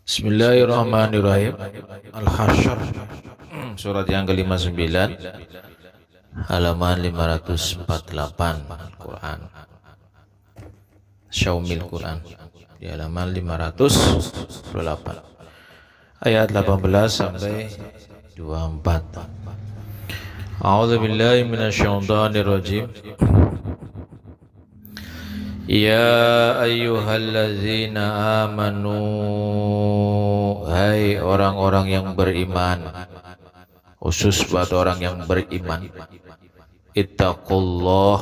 Bismillahirrahmanirrahim. Al-Hasyr, surat yang ke-59, halaman 548 Quran. Syaumil Quran di halaman 548 ayat 18 sampai 24. A'udzu billahi minasyaitonir rajim. Ya ayyuhallazina amanu, hai orang-orang yang beriman, khusus buat orang yang beriman. Ittaqullah,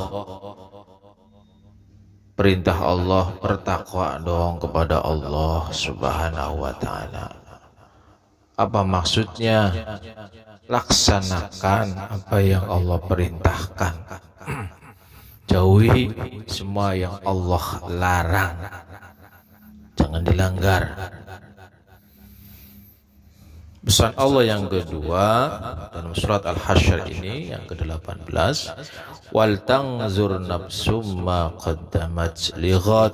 perintah Allah, bertakwa dong kepada Allah Subhanahu wa ta'ala. Apa maksudnya? Laksanakan apa yang Allah perintahkan, jauhi semua yang Allah larang, jangan dilanggar. Pesan Allah yang kedua dalam surat Al-Hasyr ini yang ke-18, wal tangzur nafsum ma qaddamat lighad.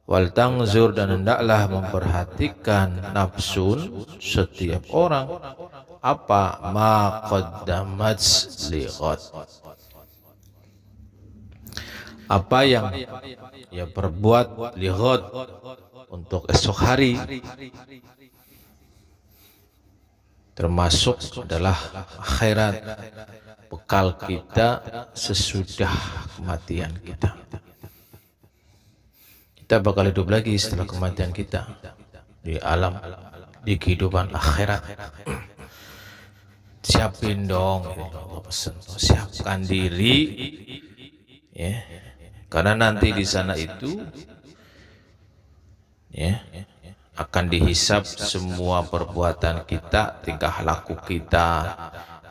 Wal tangzur, dan hendaklah memperhatikan nafsun, setiap orang, apa ma qaddamat lighad, apa yang ia perbuat lighad, untuk esok hari, termasuk adalah akhirat, bekal kita sesudah kematian kita. Kita bakal hidup lagi setelah kematian kita di alam, di kehidupan akhirat. Siapin dong, Allah pesan, siapkan diri, ya, karena nanti di sana itu, ya, akan dihisap semua perbuatan kita, tingkah laku kita,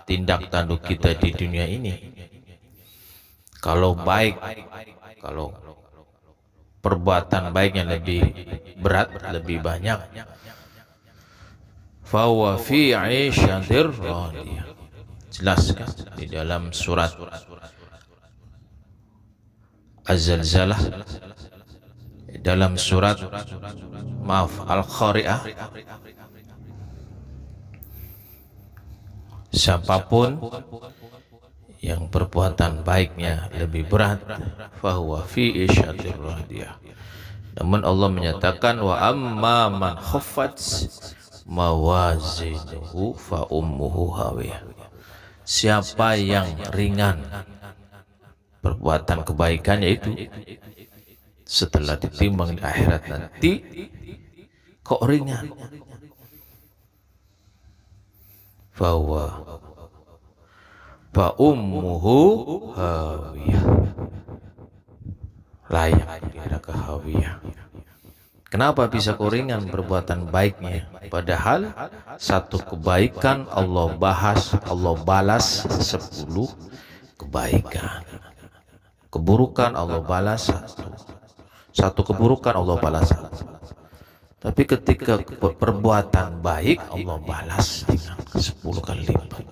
tindak tanduk kita di dunia ini. Kalau baik, kalau perbuatan baiknya lebih berat, lebih banyak, fahuwa fi 'ishatir radiyah. Jelas kan di dalam surat Az-Zalzalah, dalam surat Al-Qari'ah, siapapun yang perbuatan baiknya lebih berat, fahuwa fi isyatir radiyah. Namun Allah menyatakan, wa amma man khaffat mawazinuhu fa ummuhu hawiyah. Siapa yang ringan perbuatan kebaikannya itu, setelah ditimbang di akhirat nanti kok ringan, fahuwa fa ummuhu hawiyah, layak dia ke hawiyah. Kenapa bisa ringan perbuatan baiknya, padahal satu kebaikan Allah balas 10 kebaikan. Keburukan Allah balas satu keburukan Allah balas satu. Tapi ketika perbuatan baik Allah balas dengan 10 kali lipat.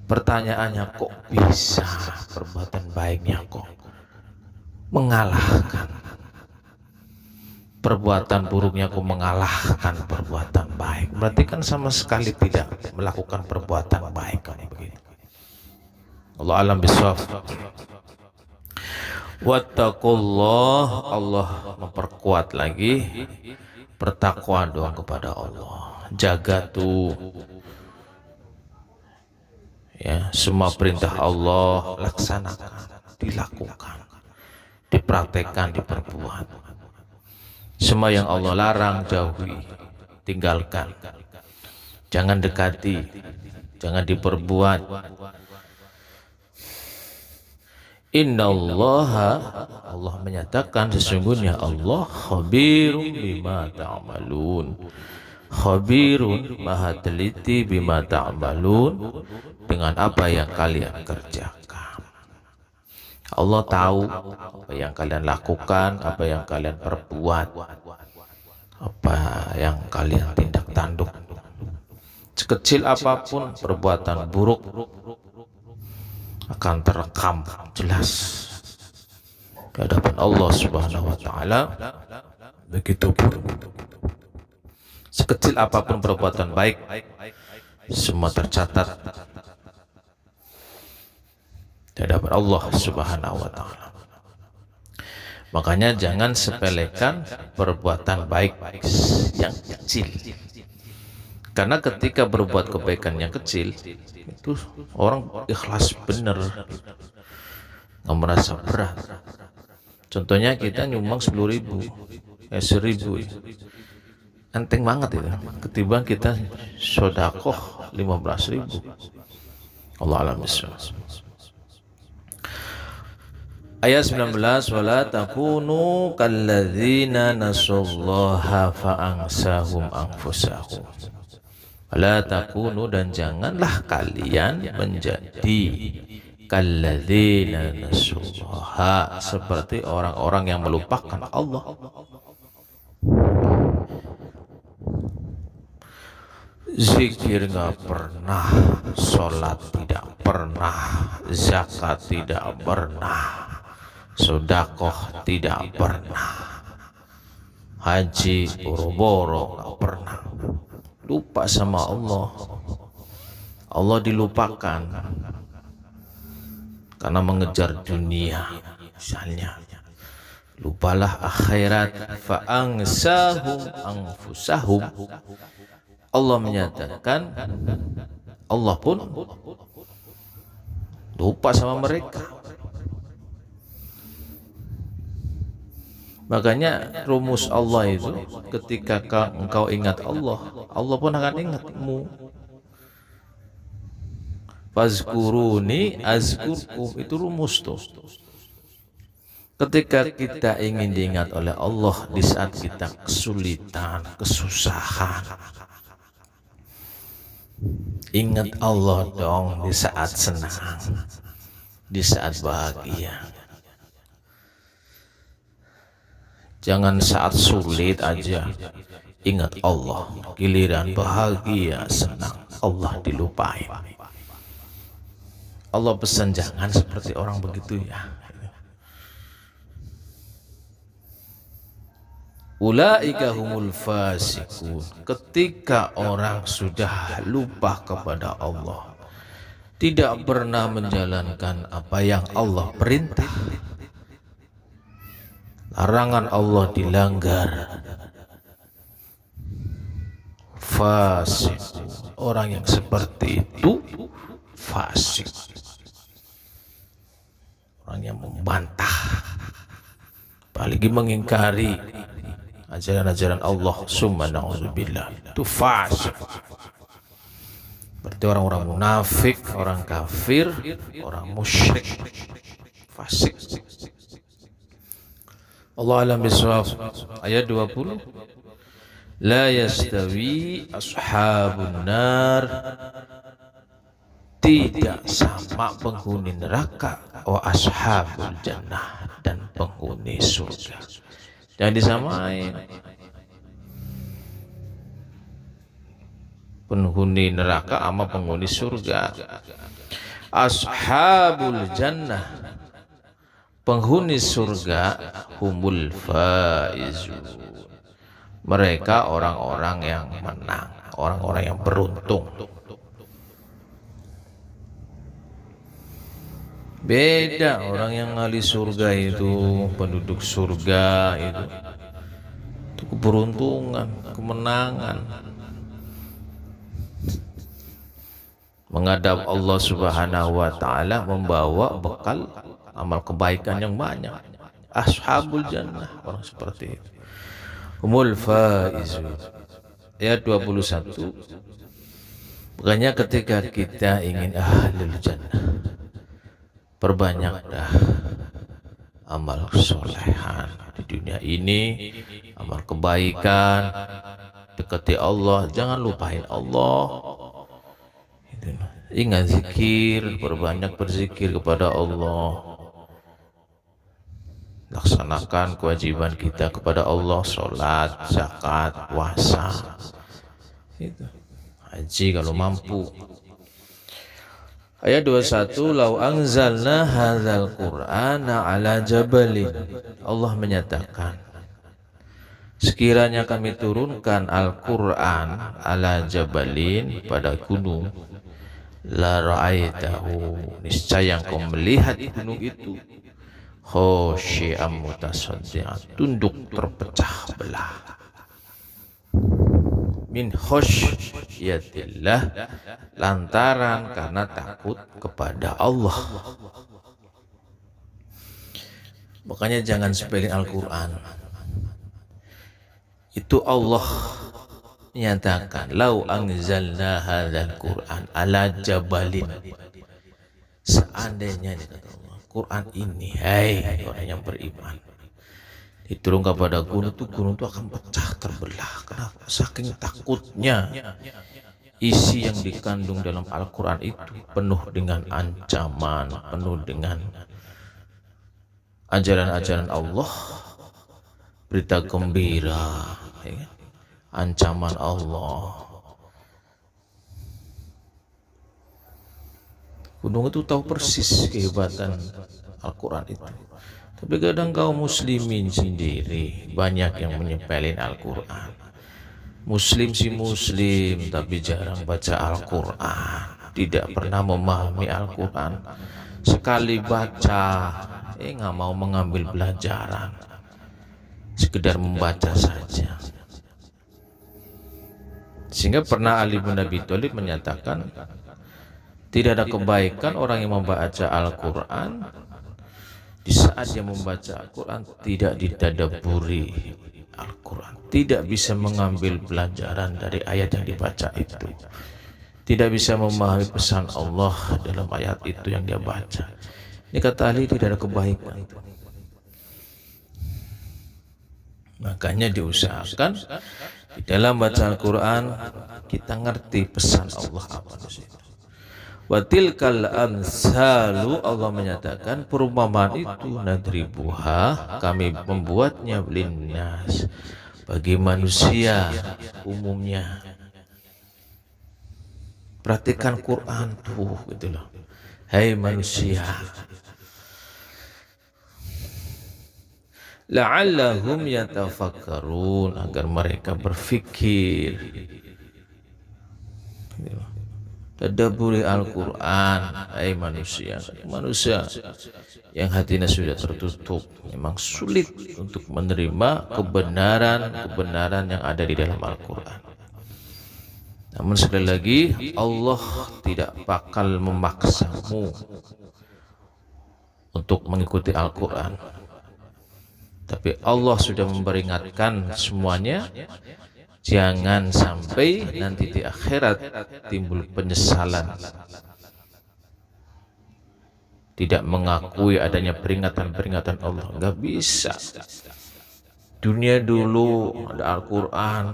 Pertanyaannya, kok bisa perbuatan baiknya kok mengalahkan perbuatan buruknya, kok mengalahkan perbuatan baik? Berarti kan sama sekali tidak melakukan perbuatan baik kalau begini. Allah alam bisawab. Wattaqullah, Allah memperkuat lagi, bertakwa doang kepada Allah. Jaga tuh, ya, semua perintah Allah laksanakan, dilakukan, dipraktekkan, diperbuat. Semua yang Allah larang jauhi, tinggalkan, jangan dekati, jangan diperbuat. Innallaha, Allah menyatakan sesungguhnya Allah khabirun bima ta'malun. Khabirun, maha teliti, bima ta'malun, dengan apa yang kalian kerjakan. Allah tahu apa yang kalian lakukan, apa yang kalian perbuat, apa yang kalian tindak tanduk. Sekecil apapun perbuatan buruk akan terekam jelas ke hadapan Allah Subhanahu wa ta'ala. Begitupun Sekecil apapun perbuatan baik, semua tercatat di hadapan Allah Subhanahu wa taala. Makanya jangan sepelekan perbuatan baik yang kecil. Karena ketika berbuat kebaikan yang kecil, itu orang ikhlas bener, nggak merasa berat. Contohnya kita nyumbang 10.000, 1.000, enteng banget itu. Ketimbang kita sodakoh 15.000. Allah alam bismillah. Ayat 19, wala takunu kalladzina nasullaha fa'ansahum anfusahum. Wala takunu, dan janganlah kalian menjadi kalladzina nasullaha, seperti orang-orang yang melupakan Allah. Zikir nggak pernah, sholat tidak pernah, zakat tidak pernah, sedekah tidak pernah, haji boro-boro nggak pernah, lupa sama Allah. Allah dilupakan karena mengejar dunia. Misalnya, lupalah akhirat, fa'ansahum anfusahum. Allah menyatakan Allah pun lupa sama mereka. Makanya rumus Allah itu, ketika engkau ingat Allah, Allah pun akan ingatmu. Fazkuruni azkurkum, itu rumus tuh. Ketika kita ingin diingat oleh Allah di saat kita kesulitan, kesusahan, ingat Allah dong di saat senang, di saat bahagia. Jangan saat sulit aja ingat Allah, giliran bahagia, senang, Allah dilupain. Allah pesan jangan seperti orang begitu ya. Ulaika humul fasikun. Ketika orang sudah lupa kepada Allah, tidak pernah menjalankan apa yang Allah perintah, larangan Allah dilanggar, fasik. Orang yang seperti itu fasik, orang yang membantah, apalagi mengingkari ajaran-ajaran Allah, summa na'udzubillah, itu fasik. Berarti orang-orang munafik, orang kafir, orang musyrik, fasik. Allah alam bisawab. Ayat 20, la yastawi ashabun nar, tidak sama penghuni neraka, wa ashabul jannah, dan penghuni surga. Jangan disamain penghuni neraka sama penghuni surga. Ashabul jannah, penghuni surga, humul faizun, mereka orang-orang yang menang, orang-orang yang beruntung. Beda orang yang ahli surga itu, penduduk surga itu keberuntungan, kemenangan, menghadap Allah Subhanahu wa taala membawa bekal amal kebaikan yang banyak. Ashabul jannah, orang seperti itu. Humul faizun. Ayat 21. Makanya ketika kita ingin ahlul jannah, perbanyaklah amal solehan di dunia ini, amal kebaikan, dekati Allah, jangan lupain Allah. Ingat zikir, perbanyak berzikir kepada Allah, laksanakan kewajiban kita kepada Allah, sholat, zakat, puasa, haji kalau mampu. Ayat 21, lau anzalna hadzal qur'ana ala jabalin. Allah menyatakan, sekiranya kami turunkan Al-Quran ala jabalin pada gunung, la ra'aitahu, niscaya engkau melihat gunung itu khasyi'an mutasaddian, tunduk terpecah belah, min khasyiatillah, lantaran karena takut kepada Allah. Makanya jangan sepelin Al-Quran. Itu Allah nyatakan, lau anzalna hadzal Qur'an ala jabalin, seandainya Quran ini, hai orang yang beriman, diturunkan pada gunung itu akan pecah terbelah. Kenapa? Saking takutnya isi yang dikandung dalam Al-Quran itu penuh dengan ancaman, penuh dengan ajaran-ajaran Allah, berita gembira, ya, ancaman Allah. Gunung itu tahu persis kehebatan Al-Quran itu. Tapi kadang kaum muslimin sendiri banyak yang menyepelin Al-Quran. Muslim si muslim tapi jarang baca Al-Quran, tidak pernah memahami Al-Quran. Sekali baca, nggak mau mengambil pelajaran, sekedar membaca saja. Sehingga pernah Ali bin Abi Thalib menyatakan, tidak ada kebaikan orang yang membaca Al-Quran di saat dia membaca Al-Quran tidak ditadaburi Al-Quran, tidak bisa mengambil pelajaran dari ayat yang dibaca itu, tidak bisa memahami pesan Allah dalam ayat itu yang dia baca. Ini kata Ali, tidak ada kebaikan. Makanya diusahakan di dalam baca Al-Quran kita ngerti pesan Allah apa di situ. Watilkal amsalu, Allah menyatakan perumpamaan itu, nadribuha, kami membuatnya linnas, bagi manusia umumnya. Perhatikan Quran tuh, gitu loh. Hai manusia, la'allahum yatafakkarun, agar mereka berfikir. Gitu loh. Tadabburi Al-Quran, hai manusia. Manusia yang hatinya sudah tertutup memang sulit untuk menerima kebenaran yang ada di dalam Al-Quran. Namun sekali lagi, Allah tidak bakal memaksamu untuk mengikuti Al-Quran. Tapi Allah sudah memperingatkan semuanya, jangan sampai nanti di akhirat timbul penyesalan, tidak mengakui adanya peringatan-peringatan Allah. Nggak bisa. Dunia dulu ada Al-Quran,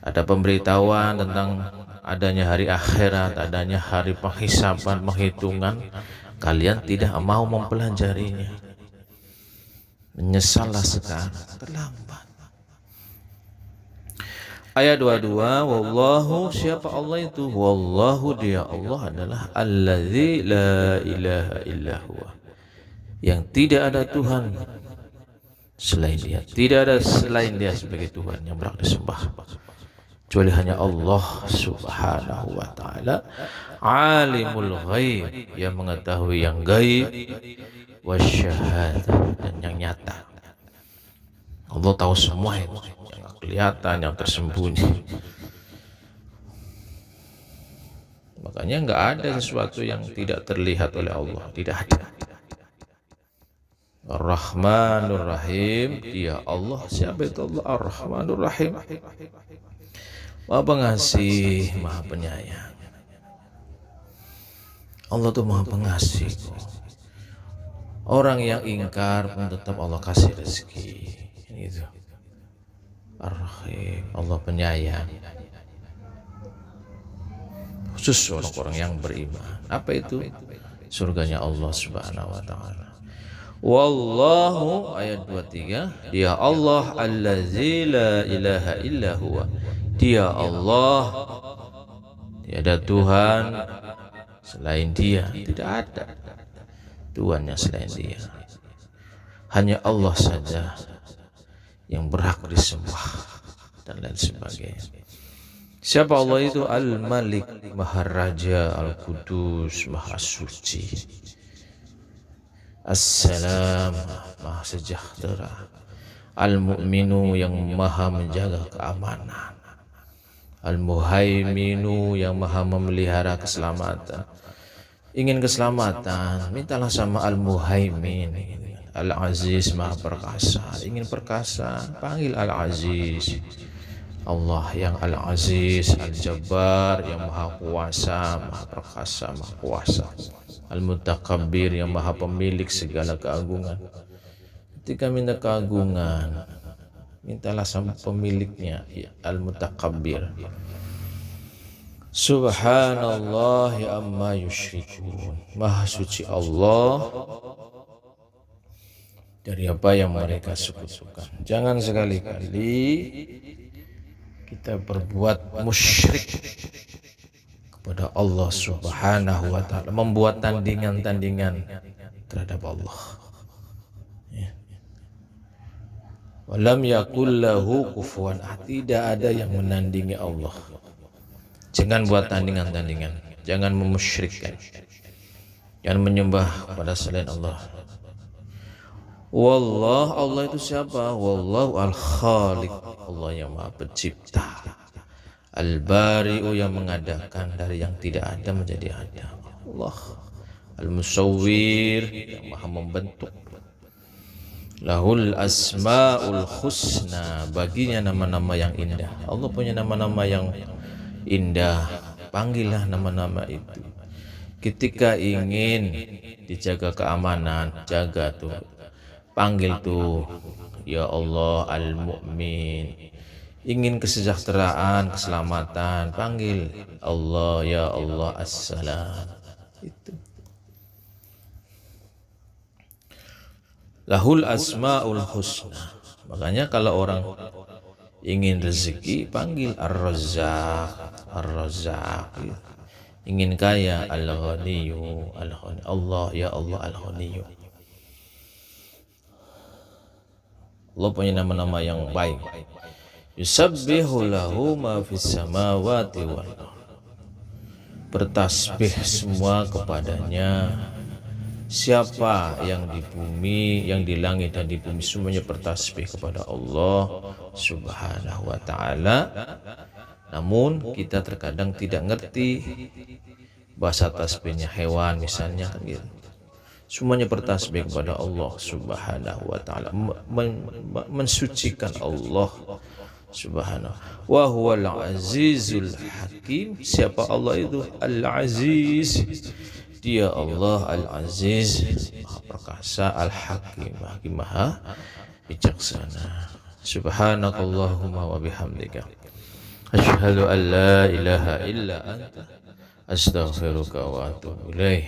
ada pemberitahuan tentang adanya hari akhirat, adanya hari penghisaban, penghitungan. Kalian tidak mau mempelajarinya, menyesallah sekarang, terlambat. Ayat 22, wallahu, siapa Allah itu? Wallahu, dia Allah adalah allazi la ilaha illa huwa, yang tidak ada Tuhan selain dia, tidak ada selain dia sebagai Tuhan yang berhak disembah kecuali hanya Allah subhanahu wa ta'ala. Alimul ghaib, yang mengetahui yang gaib, wasyahadah, dan yang nyata. Allah tahu semua itu, yang kelihatan, yang tersembunyi. Makanya nggak ada sesuatu yang tidak terlihat oleh Allah, tidak ada. Ar-Rahmanur Rahim, dia Allah. Siapa itu Allah? Ar-Rahmanur Rahim, Maha Pengasih, Maha Penyayang. Allah tuh Maha Pengasih. Orang yang ingkar pun tetap Allah kasih rezeki. Gitu. Ar-Rahim, Allah Penyayang. Khusus orang-orang yang beriman. Apa itu? Surganya Allah subhanahu wa ta'ala. Wallahu, ayat 23, dia Allah allazi la ilaha illa huwa, dia Allah, tiada Tuhan selain dia, tidak ada Tuhan yang selain dia, hanya Allah saja yang berhak disembah dan lain sebagainya. Siapa Allah itu? Al-Malik, Maharaja, Al-Qudus, Maha Suci, As-Salam, Maha Sejahtera, Al-Mu'minu, yang Maha menjaga keamanan, Al-Muhaiminu, yang Maha memelihara keselamatan. Ingin keselamatan, mintalah sama Al-Muhaimin. Al-Aziz, Maha Perkasa. Ingin perkasa, panggil Al-Aziz. Allah yang Al-Aziz, Al-Jabbar, yang Maha Kuasa, Maha Perkasa, Maha Kuasa. Al-Mutakabbir, yang Maha Pemilik segala keagungan. Ketika minta keagungan, mintalah sama pemiliknya, ya Al-Mutakabbir. Subhanallah amma yusyrikun. Maha suci Allah dari apa yang mereka sekutukan. Jangan sekali-kali kita berbuat musyrik kepada Allah Subhanahu wa ta'ala, membuat tandingan-tandingan terhadap Allah. Walam yakul lahu kufuwan ahad. Tidak ada yang menandingi Allah. Jangan buat tandingan-tandingan, jangan memusyrikkan, jangan menyembah kepada selain Allah. Wallah, Allah itu siapa? Wallahu al-Khaliq, Allah yang Maha Pencipta. Al-Bari'u, yang mengadakan dari yang tidak ada menjadi ada. Allah Al-Musawwir, yang Maha membentuk. Lahul asma'ul husna, baginya nama-nama yang indah. Allah punya nama-nama yang indah. Panggillah nama-nama itu. Ketika ingin dijaga keamanan, jaga tuh. Panggil tuh, ya Allah Al-Mu'min. Ingin kesejahteraan, keselamatan, panggil Allah, ya Allah As-Salam. Itu. Lahul asma'ul husna. Makanya kalau orang ingin rezeki, panggil Ar-Razzaq, Ar-Razzaq. Ingin kaya, Al-Ghaniyyu, Al-Ghani. Allah, ya Allah Al-Ghaniyyu. Allah punya nama-nama yang baik. Yusabbihu lahu ma fis samawati wal ardh. Bertasbih semua kepadanya. Siapa yang di bumi, yang di langit dan di bumi, semuanya bertasbih kepada Allah Subhanahu wa ta'ala. Namun kita terkadang tidak ngerti bahasa tasbihnya hewan misalnya kan gitu. Semuanya bertasbih kepada Allah Subhanahu wa ta'ala, mensucikan Allah Subhanahu wa huwal azizul hakim. Siapa Allah itu? Al-Aziz. Dia Allah Al-Aziz, Maha Perkasa, Al-Hakim, Maha Bijaksana. Subhanakallahumma wa bihamdika, asyhadu an la ilaha illa anta, astaghfiruka wa atubu ilaih.